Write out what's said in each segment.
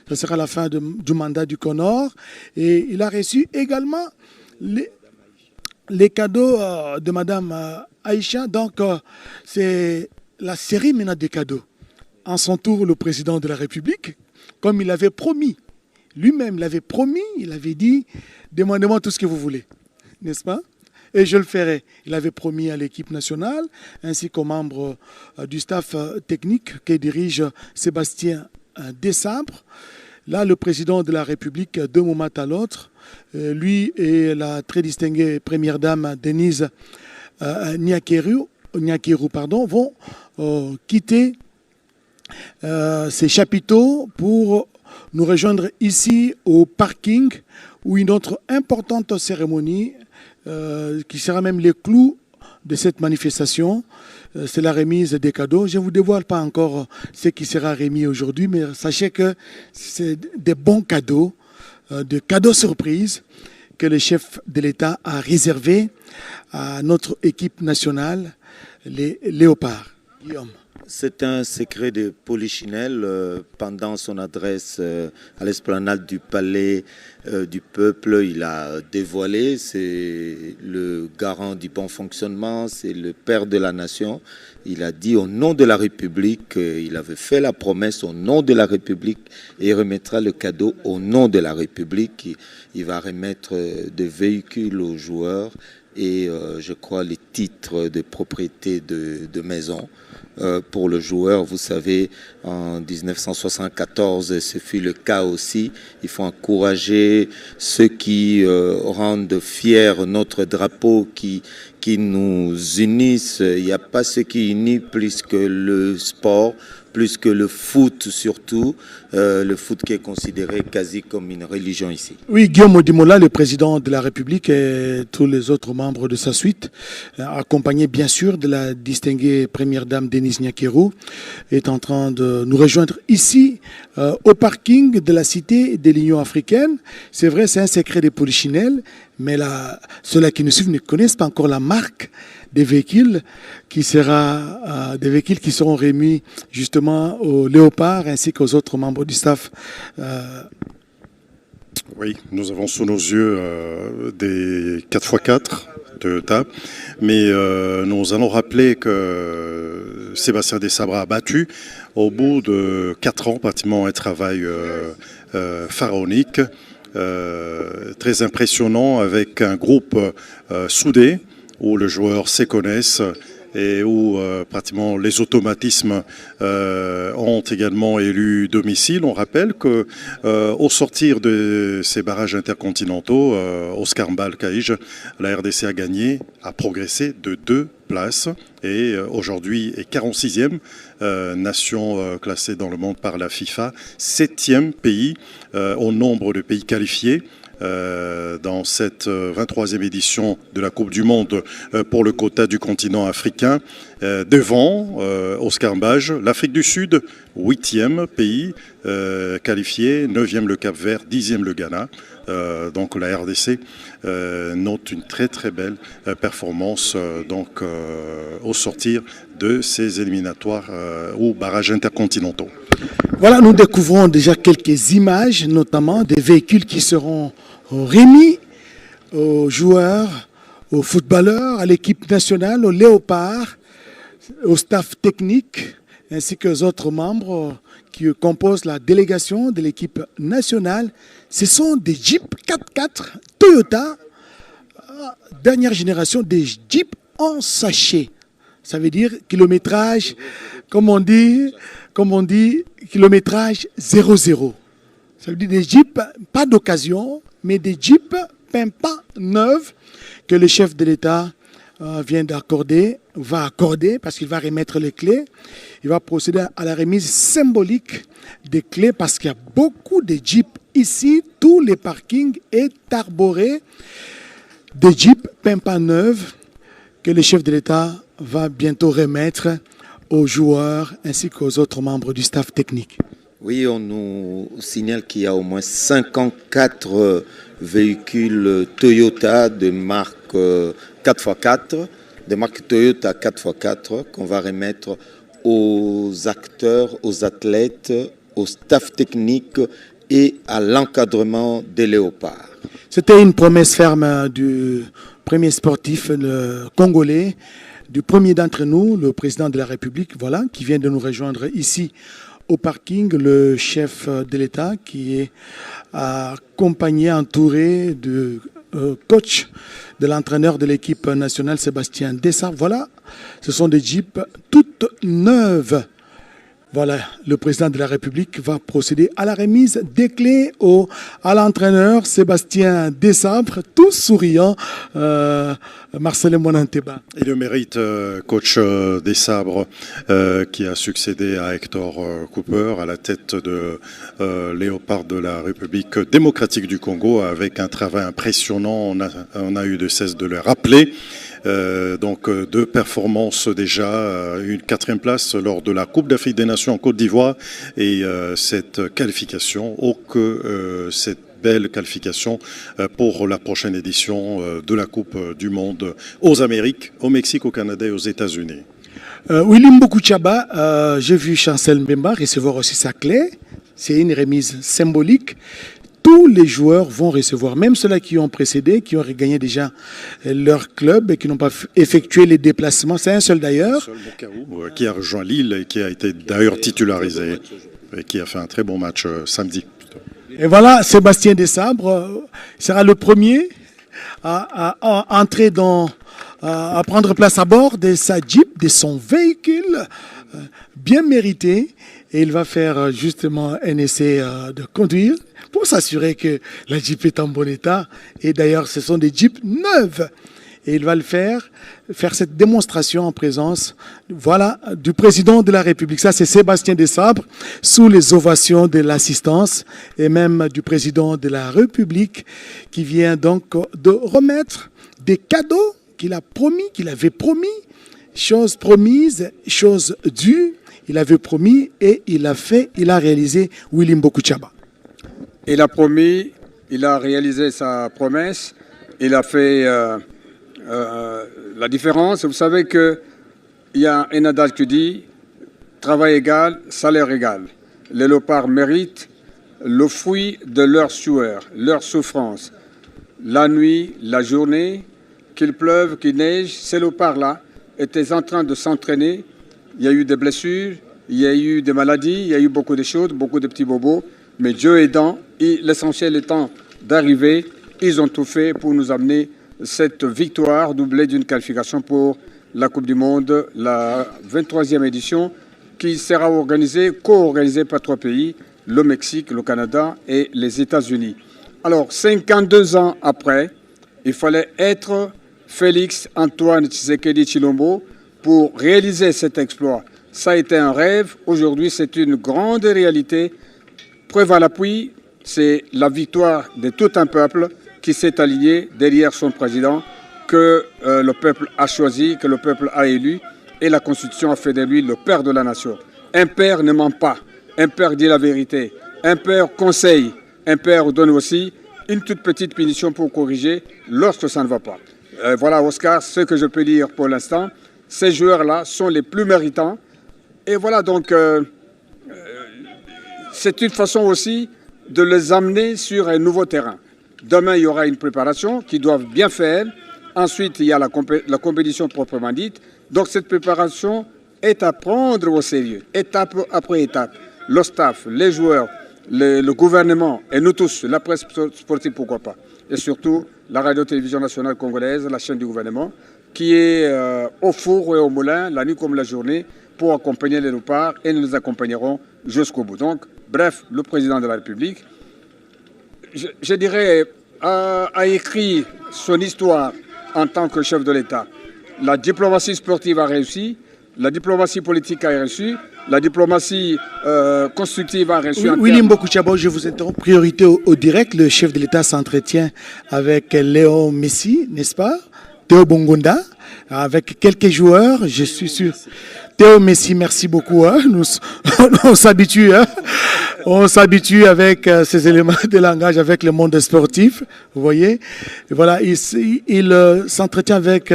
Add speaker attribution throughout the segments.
Speaker 1: Ce sera la fin du mandat du Connor. Et il a reçu également les cadeaux de Madame Aïcha. Donc, c'est la série maintenant des cadeaux. En son tour, le président de la République, comme il l'avait promis, lui-même l'avait promis, il avait dit, demandez-moi tout ce que vous voulez, n'est-ce pas? Et je le ferai. Il avait promis à l'équipe nationale, ainsi qu'aux membres du staff technique que dirige Sébastien Desabre. Là, le président de la République, d'un moment à l'autre, lui et la très distinguée première dame Denise Nyakero, vont quitter ces chapiteaux pour nous rejoindre ici au parking où une autre importante cérémonie qui sera même les clous de cette manifestation. C'est la remise des cadeaux. Je ne vous dévoile pas encore ce qui sera remis aujourd'hui, mais sachez que c'est des bons cadeaux, de cadeaux surprises que le chef de l'État a réservés à notre équipe nationale, les Léopards. Guillaume.
Speaker 2: C'est un secret de Polichinelle pendant son adresse à l'esplanade du Palais du Peuple. Il a dévoilé, c'est le garant du bon fonctionnement, c'est le père de la nation. Il a dit au nom de la République, il avait fait la promesse au nom de la République et il remettra le cadeau au nom de la République. Il va remettre des véhicules aux joueurs et je crois les titres de propriété de maison. Pour le joueur, vous savez, en 1974, ce fut le cas aussi. Il faut encourager ceux qui rendent fiers notre drapeau, qui nous unissent. Il n'y a pas ce qui unit plus que le sport, plus que le foot surtout, le foot qui est considéré quasi comme une religion ici.
Speaker 1: Oui, Guillaume Odimola, le président de la République et tous les autres membres de sa suite, accompagné bien sûr de la distinguée première dame Denise Nyakero, est en train de nous rejoindre ici au parking de la cité de l'Union africaine. C'est vrai, c'est un secret des Polichinelles, mais ceux-là qui nous suivent ne connaissent pas encore la marque des véhicules qui seront remis justement aux Léopards ainsi qu'aux autres membres du staff.
Speaker 3: Oui, nous avons sous nos yeux des 4x4 Toyota, mais nous allons rappeler que Sébastien Desabre a battu au bout de 4 ans pratiquement un travail pharaonique, très impressionnant avec un groupe soudé, où les joueurs se connaissent et où pratiquement les automatismes ont également élu domicile. On rappelle que au sortir de ces barrages intercontinentaux, Oscar Mbal-Kaïj, la RDC a progressé de 2 places et aujourd'hui est 46e nation classée dans le monde par la FIFA, 7e pays au nombre de pays qualifiés. Dans cette 23e édition de la Coupe du Monde pour le quota du continent africain, devant Oscar Mbaj, l'Afrique du Sud, 8e pays qualifié, 9e le Cap-Vert, 10e le Ghana. Donc la RDC note une très très belle performance au sortir de ces éliminatoires ou barrages intercontinentaux.
Speaker 1: Voilà, nous découvrons déjà quelques images, notamment des véhicules qui seront remis aux joueurs, aux footballeurs, à l'équipe nationale, aux Léopards, au staff technique, ainsi qu'aux autres membres qui composent la délégation de l'équipe nationale. Ce sont des Jeeps 4x4 Toyota, dernière génération, des Jeeps en sachet. Ça veut dire kilométrage, comme on dit, kilométrage 0,0. Ça veut dire des Jeeps, pas d'occasion, mais des Jeeps pimpants neufs que le chef de l'État va accorder parce qu'il va remettre les clés. Il va procéder à la remise symbolique des clés parce qu'il y a beaucoup de Jeeps ici. Tous les parkings est arboré de Jeeps pimpants neufs que le chef de l'État va bientôt remettre aux joueurs ainsi qu'aux autres membres du staff technique.
Speaker 2: Oui, on nous signale qu'il y a au moins 54 véhicules Toyota de marque 4x4, de marque Toyota 4x4 qu'on va remettre aux acteurs, aux athlètes, au staff technique et à l'encadrement des léopards.
Speaker 1: C'était une promesse ferme du premier sportif congolais, du premier d'entre nous, le président de la République, voilà, qui vient de nous rejoindre ici au parking, le chef de l'État qui est accompagné, entouré de coach de l'entraîneur de l'équipe nationale Sébastien Dessart. Voilà, ce sont des jeeps toutes neuves. Voilà, le président de la République va procéder à la remise des clés à l'entraîneur Sébastien Desabre, tout souriant, Marcelin Monanteba.
Speaker 3: Il le mérite, coach Desabre, qui a succédé à Hector Cooper à la tête de Léopard de la République démocratique du Congo, avec un travail impressionnant. On a eu de cesse de le rappeler. Donc 2 performances déjà, une 4e place lors de la Coupe d'Afrique des Nations en Côte d'Ivoire et cette qualification, cette belle qualification pour la prochaine édition de la Coupe du Monde aux Amériques, au Mexique, au Canada et aux États-Unis.
Speaker 1: Willy Mbokouchaba, j'ai vu Chancel Mbemba recevoir aussi sa clé. C'est une remise symbolique. Tous les joueurs vont recevoir, même ceux-là qui ont précédé, qui ont gagné déjà leur club et qui n'ont pas effectué les déplacements. C'est un seul d'ailleurs.
Speaker 3: Qui a rejoint Lille et qui a été d'ailleurs titularisé et qui a fait un très bon match samedi.
Speaker 1: Et voilà, Sébastien Desabre sera le premier à entrer à prendre place à bord de sa Jeep, de son véhicule bien mérité. Et il va faire justement un essai de conduire pour s'assurer que la Jeep est en bon état. Et d'ailleurs, ce sont des Jeeps neuves. Et il va le faire cette démonstration en présence, voilà, du président de la République. Ça, c'est Sébastien Desabre, sous les ovations de l'assistance et même du président de la République, qui vient donc de remettre des cadeaux qu'il avait promis, chose promise, chose due. Il avait promis et il a réalisé Willy Mbokouchaba.
Speaker 4: Il a promis, il a réalisé sa promesse, il a fait la différence. Vous savez qu'il y a un adage qui dit travail égal, salaire égal. Les léopards méritent le fruit de leur sueur, leur souffrance. La nuit, la journée, qu'il pleuve, qu'il neige, ces léopards-là étaient en train de s'entraîner. Il y a eu des blessures, il y a eu des maladies, il y a eu beaucoup de choses, beaucoup de petits bobos. Mais Dieu aidant, l'essentiel étant d'arriver, ils ont tout fait pour nous amener cette victoire doublée d'une qualification pour la Coupe du Monde, la 23e édition, qui sera co-organisée par 3 pays, le Mexique, le Canada et les États-Unis. Alors, 52 ans après, il fallait être Félix Antoine Tshisekedi Tshilombo pour réaliser cet exploit. Ça a été un rêve, aujourd'hui c'est une grande réalité. Preuve à l'appui, c'est la victoire de tout un peuple qui s'est aligné derrière son président, que le peuple a choisi, que le peuple a élu, et la Constitution a fait de lui le père de la nation. Un père ne ment pas, un père dit la vérité, un père conseille, un père donne aussi une toute petite punition pour corriger lorsque ça ne va pas. Voilà Oscar, ce que je peux dire pour l'instant. Ces joueurs-là sont les plus méritants. Et voilà donc, c'est une façon aussi de les amener sur un nouveau terrain. Demain, il y aura une préparation qu'ils doivent bien faire. Ensuite, il y a la compétition proprement dite. Donc cette préparation est à prendre au sérieux, étape après étape. Le staff, les joueurs, le gouvernement et nous tous, la presse sportive, pourquoi pas. Et surtout, la radio-télévision nationale congolaise, la chaîne du gouvernement, qui est au four et au moulin, la nuit comme la journée, pour accompagner les léopards et nous les accompagnerons jusqu'au bout. Donc, bref, le président de la République, je dirais, a écrit son histoire en tant que chef de l'État. La diplomatie sportive a réussi, la diplomatie politique a réussi, la diplomatie constructive a réussi.
Speaker 1: Willy Mbokouchaba, je vous interromps. Priorité au direct, le chef de l'État s'entretient avec Léo Messi, n'est-ce pas? Théo Bongonda, avec quelques joueurs, je suis sûr. Théo Messi, merci beaucoup. Hein. On s'habitue. Hein. On s'habitue avec ces éléments de langage, avec le monde sportif. Vous voyez. Et voilà, il s'entretient avec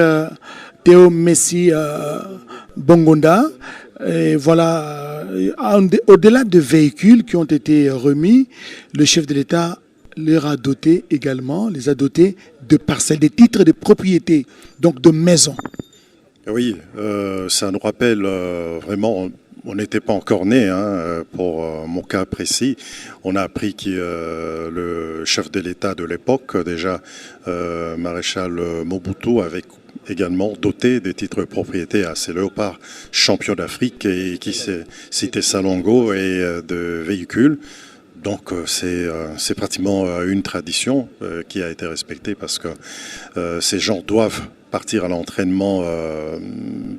Speaker 1: Théo Messi Bongonda. Et voilà, au-delà de véhicules qui ont été remis, le chef de l'État les a dotés de parcelles, des titres de propriété, donc de maisons.
Speaker 3: Oui, ça nous rappelle vraiment, on n'était pas encore nés pour mon cas précis. On a appris que le chef de l'État de l'époque, déjà maréchal Mobutu, avait également doté des titres de propriété à ces léopards champions d'Afrique et qui citait Salongo et de véhicules. Donc c'est pratiquement une tradition qui a été respectée parce que ces gens doivent partir à l'entraînement,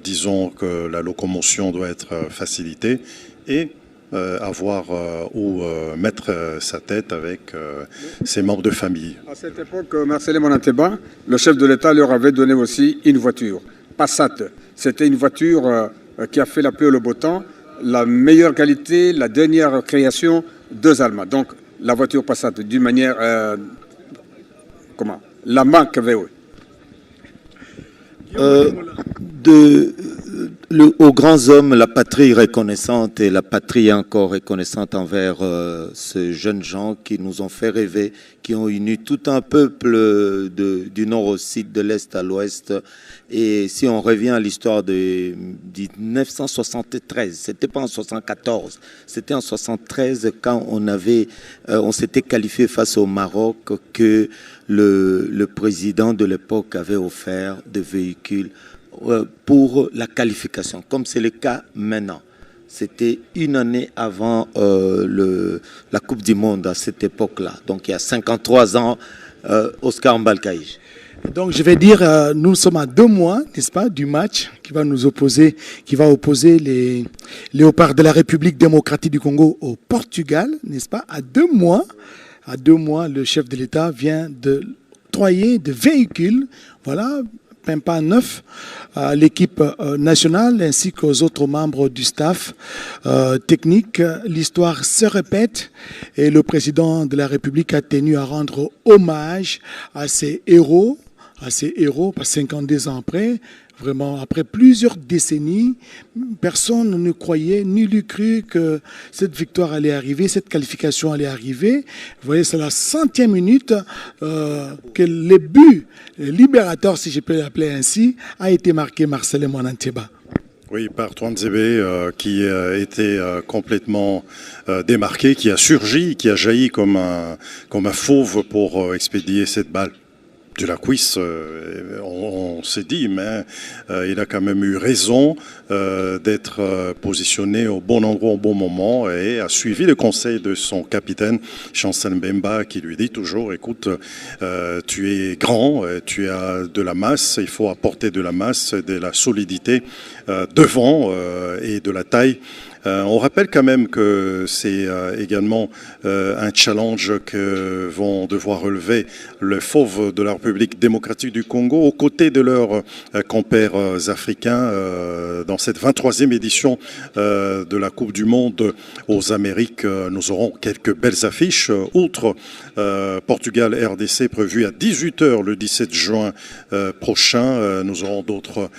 Speaker 3: disons que la locomotion doit être facilitée et avoir où mettre sa tête avec ses membres de famille.
Speaker 4: À cette époque, Marcellin Monanteba, le chef de l'État, leur avait donné aussi une voiture, Passat. C'était une voiture qui a fait la pluie et le beau temps, la meilleure qualité, la dernière création de Zalma. Donc la voiture Passat, d'une manière... la marque VW.
Speaker 2: Aux grands hommes, la patrie reconnaissante et la patrie encore reconnaissante envers ces jeunes gens qui nous ont fait rêver, qui ont uni tout un peuple du nord au sud, de l'est à l'ouest. Et si on revient à l'histoire de 1973, c'était pas en 74, c'était en 73 quand on s'était qualifié face au Maroc que le président de l'époque avait offert des véhicules pour la qualification, comme c'est le cas maintenant. C'était une année avant la Coupe du Monde à cette époque-là. Donc il y a 53 ans, Oscar Mbalkaïj.
Speaker 1: Donc je vais dire, nous sommes à 2 mois, n'est-ce pas, du match qui va opposer les Léopards de la République démocratique du Congo au Portugal, n'est-ce pas, à 2 mois. À 2 mois, le chef de l'État vient de octroyer de véhicules, voilà, même pas neuf, à l'équipe nationale ainsi qu'aux autres membres du staff technique. L'histoire se répète et le président de la République a tenu à rendre hommage à ces héros, pas 52 ans après. Vraiment, après plusieurs décennies, personne ne croyait ni n'eût cru que cette victoire allait arriver, cette qualification allait arriver. Vous voyez, c'est la 100e minute que le but libérateur, si je peux l'appeler ainsi, a été marqué Marcellin Monanteba.
Speaker 3: Oui, par Touanzebe qui a été complètement démarqué, qui a surgi, qui a jailli comme un fauve pour expédier cette balle. De la cuisse, on s'est dit, mais il a quand même eu raison d'être positionné au bon endroit au bon moment et a suivi le conseil de son capitaine, Chancel Mbemba, qui lui dit toujours, écoute, tu es grand, tu as de la masse, il faut apporter de la masse, de la solidité devant et de la taille. On rappelle quand même que c'est également un challenge que vont devoir relever les fauves de la République démocratique du Congo aux côtés de leurs compères africains dans cette 23e édition de la Coupe du Monde aux Amériques. Nous aurons quelques belles affiches. Outre Portugal-RDC prévu à 18h le 17 juin prochain, nous aurons d'autres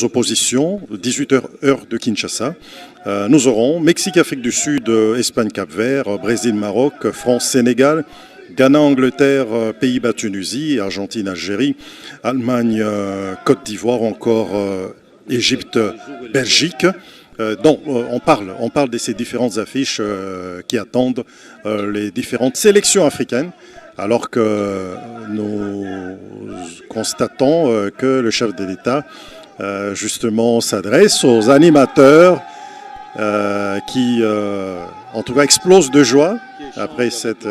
Speaker 3: oppositions, 18h heure de Kinshasa. Nous aurons Mexique-Afrique du Sud, Espagne-Cap-Vert, Brésil-Maroc, France-Sénégal, Ghana-Angleterre, Pays-Bas-Tunisie, Argentine-Algérie, Allemagne-Côte d'Ivoire, encore Égypte-Belgique. Donc on parle de ces différentes affiches qui attendent les différentes sélections africaines, alors que nous constatons que le chef de l'État justement s'adresse aux animateurs qui en tout cas explosent de joie après cet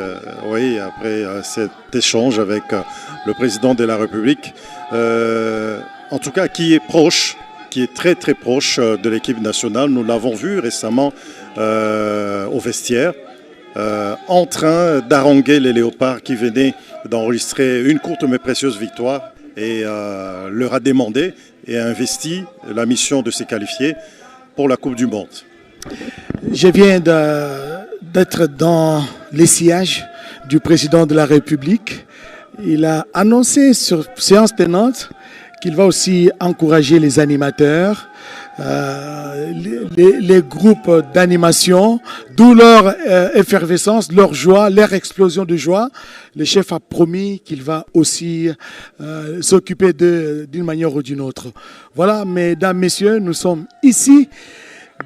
Speaker 3: échange avec le président de la République, en tout cas qui est proche, qui est très très proche de l'équipe nationale. Nous l'avons vu récemment au vestiaire en train d'haranguer les Léopards qui venaient d'enregistrer une courte mais précieuse victoire et leur a demandé et a investi la mission de se qualifier pour la Coupe du Monde.
Speaker 1: Je viens d'être dans les sièges du président de la République. Il a annoncé sur séance tenante qu'il va aussi encourager les animateurs les groupes d'animation, d'où leur effervescence, leur joie, leur explosion de joie. Le chef a promis qu'il va aussi s'occuper d'une manière ou d'une autre. Voilà, mesdames, messieurs, nous sommes ici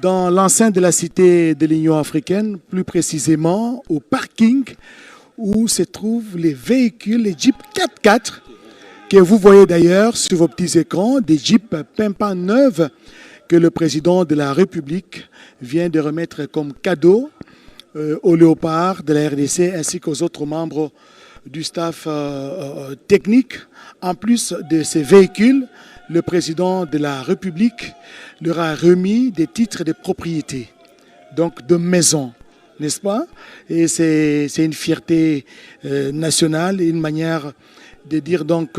Speaker 1: dans l'enceinte de la Cité de l'Union africaine, plus précisément au parking où se trouvent les véhicules, les Jeeps 4x4 que vous voyez d'ailleurs sur vos petits écrans, des Jeeps pimpants neuves que le président de la République vient de remettre comme cadeau aux léopards de la RDC ainsi qu'aux autres membres du staff technique. En plus de ces véhicules, le président de la République leur a remis des titres de propriété, donc de maison, n'est-ce pas? Et c'est une fierté nationale et une manière de dire donc,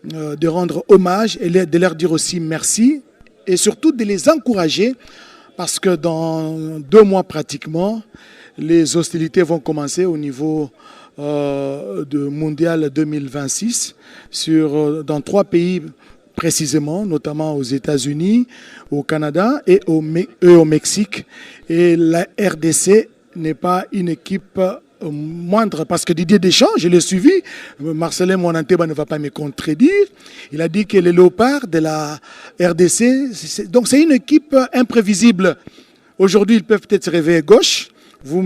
Speaker 1: de rendre hommage et de leur dire aussi merci et surtout de les encourager parce que dans 2 mois pratiquement, les hostilités vont commencer au niveau de Mondial 2026 dans 3 pays précisément, notamment aux États-Unis, au Canada et au Mexique. Et la RDC n'est pas une équipe moindre parce que Didier Deschamps, je l'ai suivi, Marcelin Monanteba ne va pas me contredire, il a dit que les léopards de la RDC, donc c'est une équipe imprévisible. Aujourd'hui, ils peuvent peut-être se réveiller gauche, vous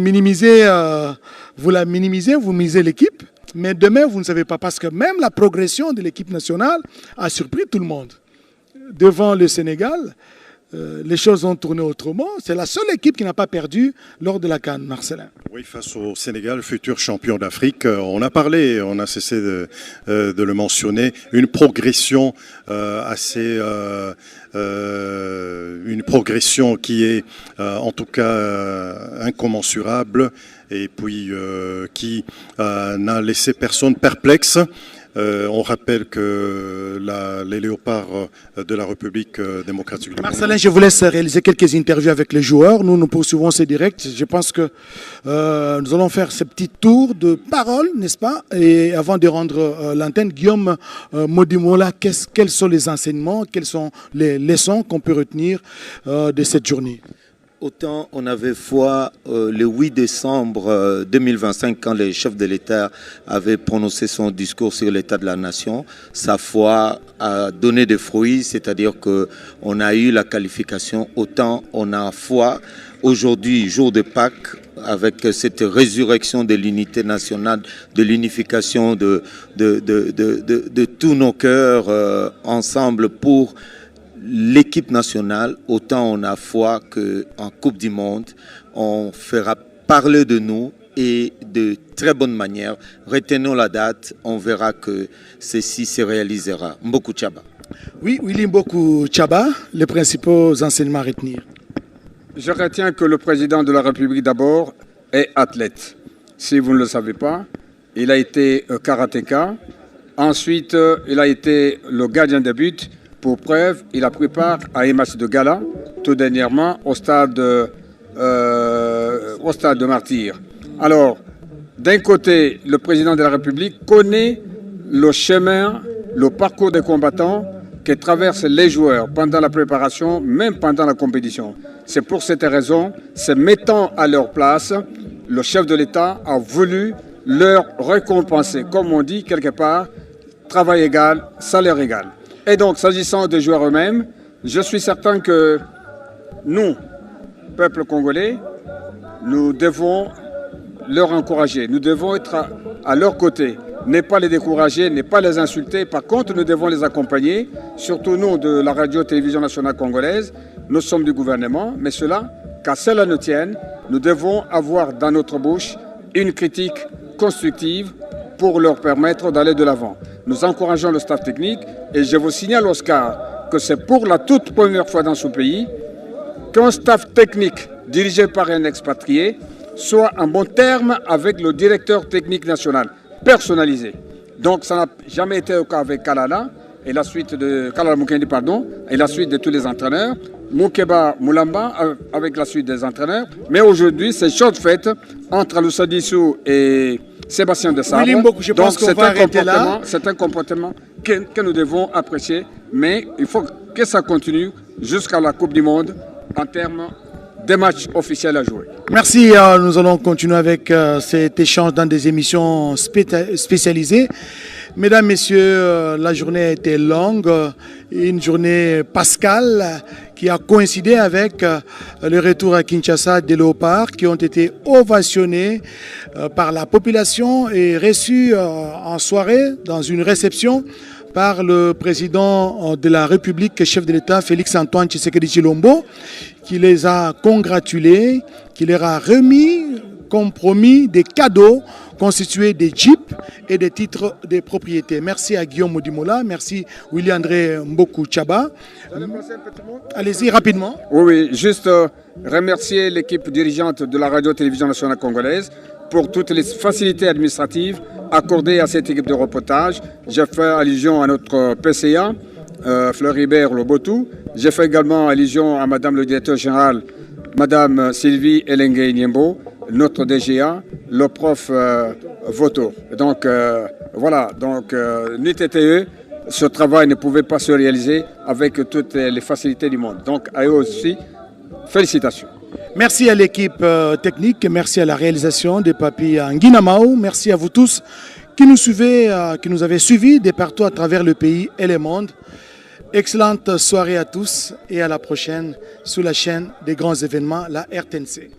Speaker 1: la minimisez, vous misez l'équipe. Mais demain, vous ne savez pas, parce que même la progression de l'équipe nationale a surpris tout le monde. Devant le Sénégal, les choses ont tourné autrement. C'est la seule équipe qui n'a pas perdu lors de la CAN, Marcelin.
Speaker 3: Oui, face au Sénégal, futur champion d'Afrique, on a parlé, on a cessé de le mentionner, une progression une progression qui est en tout cas incommensurable et puis qui n'a laissé personne perplexe. On rappelle que les léopards de la République démocratique du Congo.
Speaker 1: Marcelin, je vous laisse réaliser quelques interviews avec les joueurs. Nous poursuivons ces directs. Je pense que nous allons faire ce petit tour de parole, n'est-ce pas? Et avant de rendre l'antenne, Guillaume Modimola, quels sont les enseignements, quelles sont les leçons qu'on peut retenir de cette journée?
Speaker 2: Autant on avait foi le 8 décembre 2025 quand le chef de l'État avait prononcé son discours sur l'état de la nation, sa foi a donné des fruits, c'est-à-dire qu'on a eu la qualification, autant on a foi aujourd'hui, jour de Pâques, avec cette résurrection de l'unité nationale, de l'unification de tous nos cœurs ensemble pour l'équipe nationale, autant on a foi qu'en Coupe du Monde, on fera parler de nous et de très bonne manière. Retenons la date, on verra que ceci se réalisera. Mboku Tchaba.
Speaker 1: Oui, Willy Mboku Tchaba, les principaux enseignements à retenir.
Speaker 4: Je retiens que le président de la République d'abord est athlète. Si vous ne le savez pas, il a été karatéka. Ensuite, il a été le gardien de but. Pour preuve, il a pris part à un match de gala, tout dernièrement, au stade de Martyrs. Alors, d'un côté, le président de la République connaît le chemin, le parcours des combattants que traversent les joueurs pendant la préparation, même pendant la compétition. C'est pour cette raison, se mettant à leur place, le chef de l'État a voulu leur récompenser, comme on dit quelque part, travail égal, salaire égal. Et donc, s'agissant des joueurs eux-mêmes, je suis certain que nous, peuple congolais, nous devons leur encourager. Nous devons être à leur côté. Ne pas les décourager, ne pas les insulter. Par contre, nous devons les accompagner. Surtout nous, de la radio-télévision nationale congolaise, nous sommes du gouvernement. Mais cela, qu'à cela ne tienne, nous devons avoir dans notre bouche une critique constructive pour leur permettre d'aller de l'avant. Nous encourageons le staff technique et je vous signale, Oscar, que c'est pour la toute première fois dans ce pays qu'un staff technique dirigé par un expatrié soit en bon terme avec le directeur technique national, personnalisé. Donc ça n'a jamais été le cas avec Kalala et la suite de Kalala Mukendi, pardon, et la suite de tous les entraîneurs. Moukeba Moulamba avec la suite des entraîneurs. Mais aujourd'hui, c'est chose faite entre Aloussa Dissou et Sébastien de Sabre.
Speaker 1: Je pense
Speaker 4: donc c'est un comportement que nous devons apprécier, mais il faut que ça continue jusqu'à la Coupe du Monde en termes des matchs officiels à jouer.
Speaker 1: Merci, nous allons continuer avec cet échange dans des émissions spécialisées. Mesdames, Messieurs, la journée a été longue, une journée pascale qui a coïncidé avec le retour à Kinshasa des léopards qui ont été ovationnés par la population et reçus en soirée dans une réception par le président de la République, chef de l'État, Félix-Antoine Tshisekedi Tshilombo, qui les a congratulés, qui leur a remis, compromis des cadeaux constitués des jeeps et des titres de propriété. Merci à Guillaume Modimola, merci Willy-André Mboku Tchaba. Allez-y rapidement.
Speaker 4: Oui, juste remercier l'équipe dirigeante de la radio-télévision nationale congolaise pour toutes les facilités administratives accordées à cette équipe de reportage. J'ai fait allusion à notre PCA, Fleur-Hibert Lobotou. J'ai fait également allusion à Madame le directeur général, Madame Sylvie Elengue Niembo, notre DGA, le prof Voto. Donc voilà, donc NITTE, ce travail ne pouvait pas se réaliser avec toutes les facilités du monde. Donc à eux aussi, félicitations.
Speaker 1: Merci à l'équipe technique, merci à la réalisation des papilles Nguinamao, merci à vous tous qui nous suivez, qui nous avez suivis de partout à travers le pays et le monde. Excellente soirée à tous et à la prochaine sur la chaîne des grands événements, la RTNC.